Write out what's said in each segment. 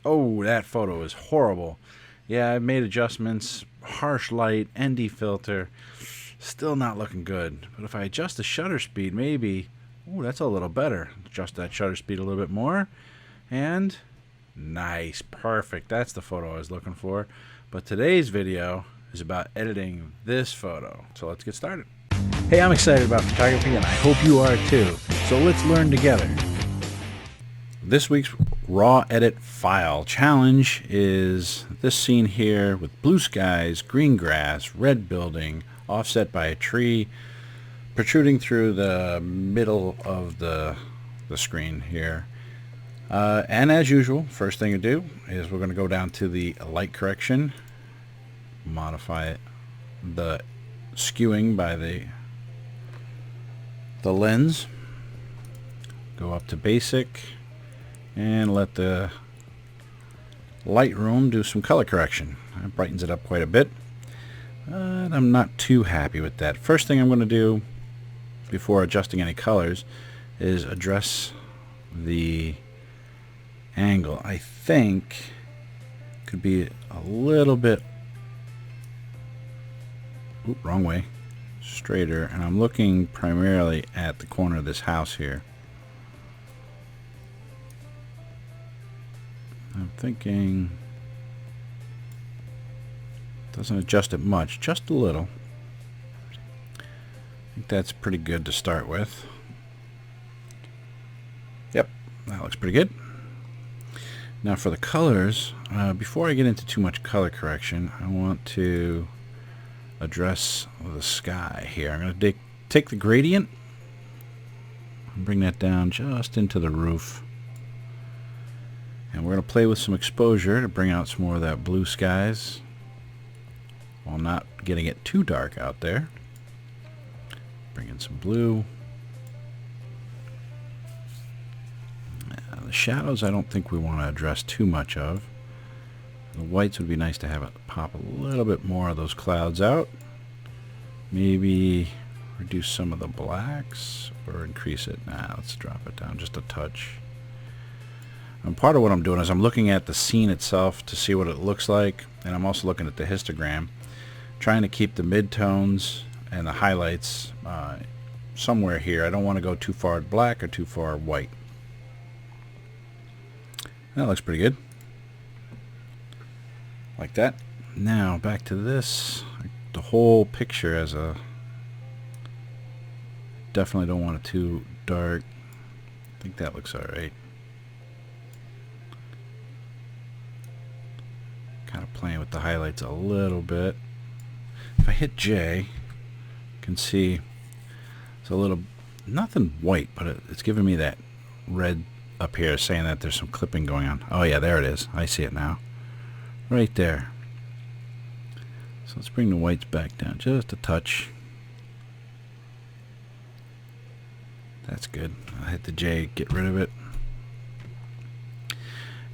Oh, that photo is horrible. Yeah, I've made adjustments, harsh light, ND filter, still not looking good. But if I adjust the shutter speed, maybe, oh, that's a little better. Adjust that shutter speed a little bit more, and nice, perfect. That's the photo I was looking for. But today's video is about editing this photo. So let's get started. Hey, I'm excited about photography, and I hope you are too. So let's learn together. This week's raw edit file challenge is this scene here with blue skies, green grass, red building, offset by a tree, protruding through the middle of the screen here. And as usual, first thing to do is we're going to go down to the light correction, modify the skewing by the lens, go up to basic, and let the Lightroom do some color correction. It brightens it up quite a bit. I'm not too happy with that. First thing I'm going to do before adjusting any colors is address the angle. I think could be a little bit, wrong way, straighter, and I'm looking primarily at the corner of this house here. I'm thinking doesn't adjust it much, just a little. I think that's pretty good to start with. Yep, that looks pretty good. Now for the colors, before I get into too much color correction, I want to address the sky here. I'm going to take the gradient and bring that down just into the roof. And we're going to play with some exposure to bring out some more of that blue skies while not getting it too dark out there. Bring in some blue. The shadows I don't think we want to address too much of. The whites would be nice to have it pop a little bit more of those clouds out. Maybe reduce some of the blacks or increase it. Nah, let's drop it down just a touch. And part of what I'm doing is I'm looking at the scene itself to see what it looks like, and I'm also looking at the histogram, trying to keep the midtones and the highlights somewhere here. I don't want to go too far black or too far white. That looks pretty good. Like that. Now back to this. The whole picture as a... Definitely don't want it too dark. I think that looks alright. Kind of playing with the highlights a little bit. If I hit J, you can see it's a little, nothing white, but it's giving me that red up here saying that there's some clipping going on. Oh yeah, there it is. I see it now. Right there. So let's bring the whites back down just a touch. That's good. I'll hit the J, get rid of it.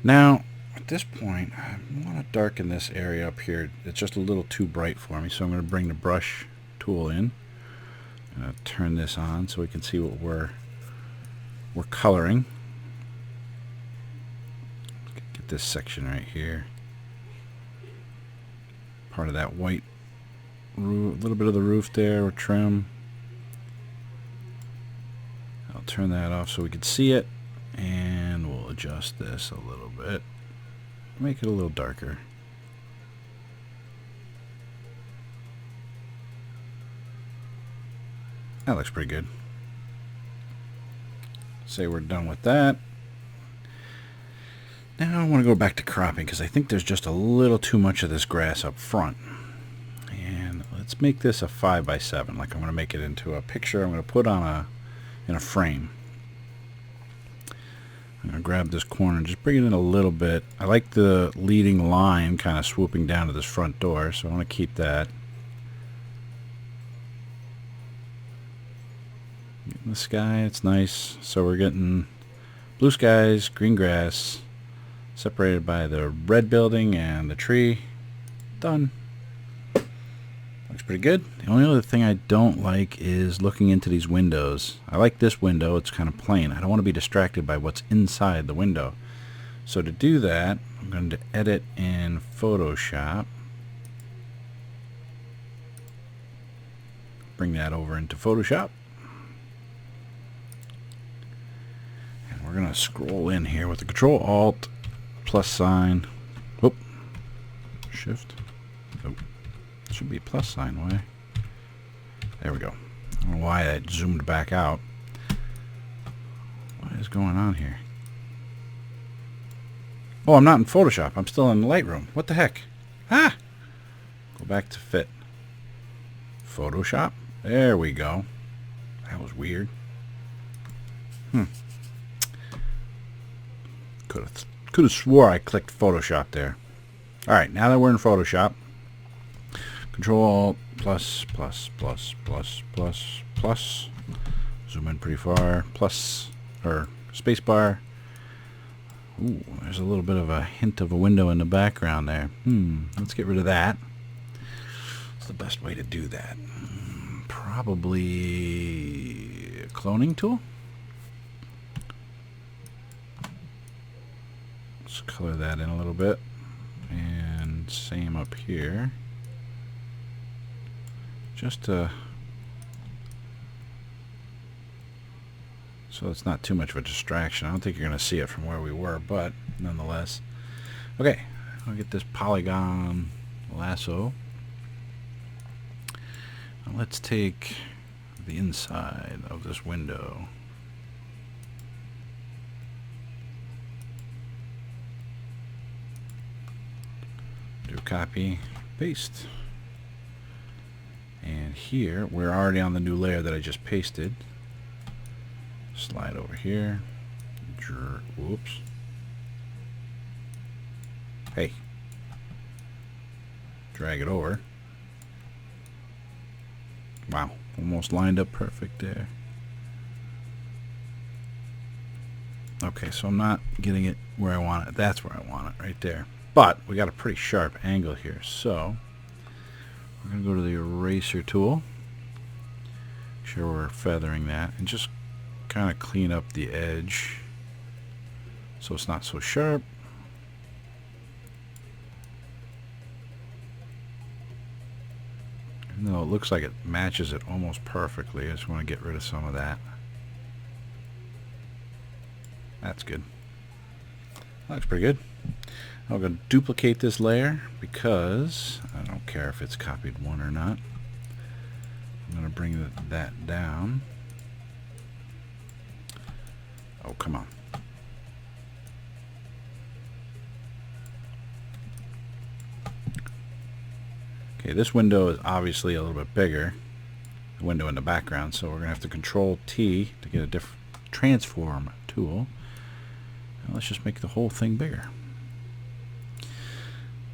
Now, at this point, I want to darken this area up here. It's just a little too bright for me, so I'm going to bring the brush tool in. I'm going to turn this on so we can see what we're coloring. Get this section right here. Part of that white roof, a little bit of the roof there, or trim. I'll turn that off so we can see it, and we'll adjust this a little bit. Make it a little darker. That looks pretty good. Say we're done with that. Now I want to go back to cropping because I think there's just a little too much of this grass up front. And let's make this a 5x7. Like I'm going to make it into a picture I'm going to put on in a frame. I'm going to grab this corner and just bring it in a little bit. I like the leading line kind of swooping down to this front door, so I want to keep that. Getting the sky, it's nice. So we're getting blue skies, green grass, separated by the red building and the tree. Done. Looks pretty good. The only other thing I don't like is looking into these windows. I like this window, it's kind of plain. I don't want to be distracted by what's inside the window. So to do that, I'm going to edit in Photoshop. Bring that over into Photoshop. And we're going to scroll in here with the Control-Alt, plus sign. Whoop. Shift. Oh. It should be a plus sign. Why? There we go. I don't know why that zoomed back out. What is going on here? Oh, I'm not in Photoshop. I'm still in Lightroom. What the heck? Ah! Go back to fit. Photoshop. There we go. That was weird. Could have swore I clicked Photoshop there. All right, now that we're in Photoshop, Control plus plus plus plus plus plus. Zoom in pretty far. Plus or space bar. Ooh, there's a little bit of a hint of a window in the background there. Let's get rid of that. What's the best way to do that? Probably a cloning tool. Let's color that in a little bit. And same up here. Just to... so it's not too much of a distraction. I don't think you're going to see it from where we were, but nonetheless. Okay, I'll get this polygon lasso. Now let's take the inside of this window. Do copy, paste. And here, we're already on the new layer that I just pasted. Slide over here. Whoops. Hey. Drag it over. Wow. Almost lined up perfect there. Okay, so I'm not getting it where I want it. That's where I want it, right there. But we got a pretty sharp angle here, so we're going to go to the eraser tool. Make sure we're feathering that, and just kind of clean up the edge so it's not so sharp. Even though it looks like it matches it almost perfectly, I just want to get rid of some of that. That's good. That looks pretty good. I'm going to duplicate this layer because I don't care if it's copied one or not. I'm going to bring that down. Oh, come on. Okay, this window is obviously a little bit bigger, the window in the background, so we're going to have to Control T to get a different transform tool. Now let's just make the whole thing bigger.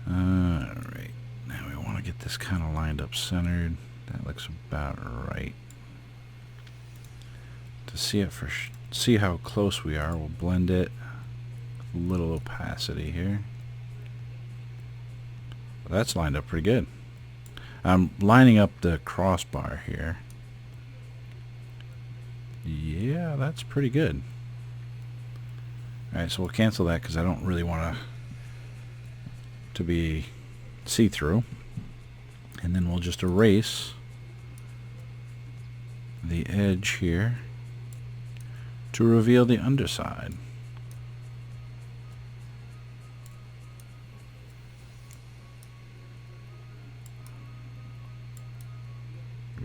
Alright, now we want to get this kind of lined up centered. That looks about right. To see it see how close we are, we'll blend it with a little opacity here. Well, that's lined up pretty good. I'm lining up the crossbar here. Yeah, that's pretty good. Alright, so we'll cancel that because I don't really want to be see-through. And then we'll just erase the edge here to reveal the underside.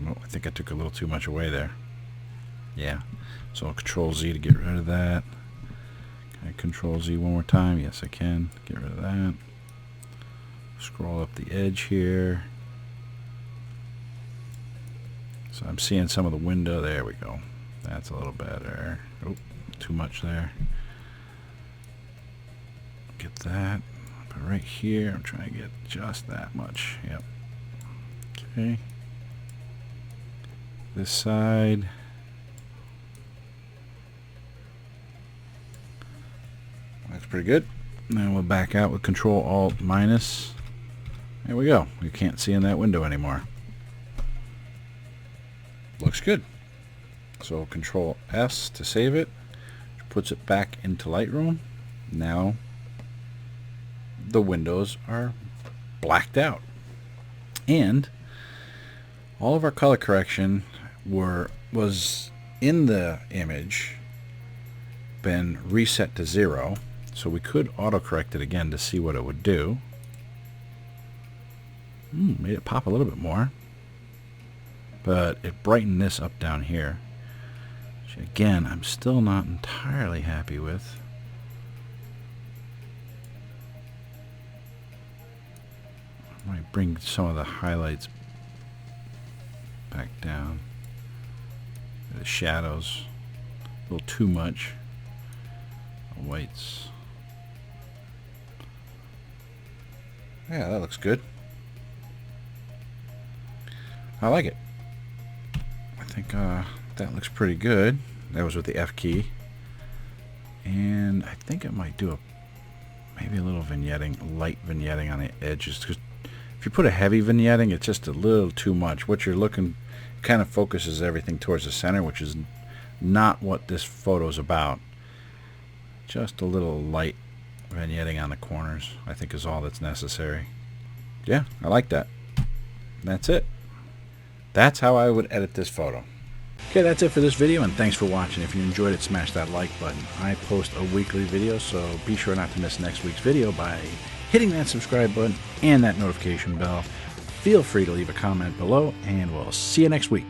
Oh, I think I took a little too much away there. Yeah, so I'll Control Z to get rid of that. Can I Control Z one more time? Yes, I can. Get rid of that. Scroll up the edge here. So I'm seeing some of the window. There we go. That's a little better. Oh, too much there. Get that. But right here, I'm trying to get just that much. Yep. Okay. This side. That's pretty good. Now we'll back out with Control Alt minus. There we go. You can't see in that window anymore. Looks good. So Control S to save it. Puts it back into Lightroom. Now the windows are blacked out. And all of our color correction was in the image been reset to 0, so we could autocorrect it again to see what it would do. Made it pop a little bit more, but it brightened this up down here, which again I'm still not entirely happy with. I might bring some of the highlights back down. The shadows a little too much. The whites. Yeah, that looks good. I like it. I think that looks pretty good. That was with the F key. And I think I might do maybe a little vignetting, light vignetting on the edges. Because if you put a heavy vignetting, it's just a little too much. What you're looking kind of focuses everything towards the center, which is not what this photo is about. Just a little light vignetting on the corners, I think, is all that's necessary. Yeah, I like that. That's it. That's how I would edit this photo. Okay, that's it for this video, and thanks for watching. If you enjoyed it, smash that like button. I post a weekly video, so be sure not to miss next week's video by hitting that subscribe button and that notification bell. Feel free to leave a comment below, and we'll see you next week.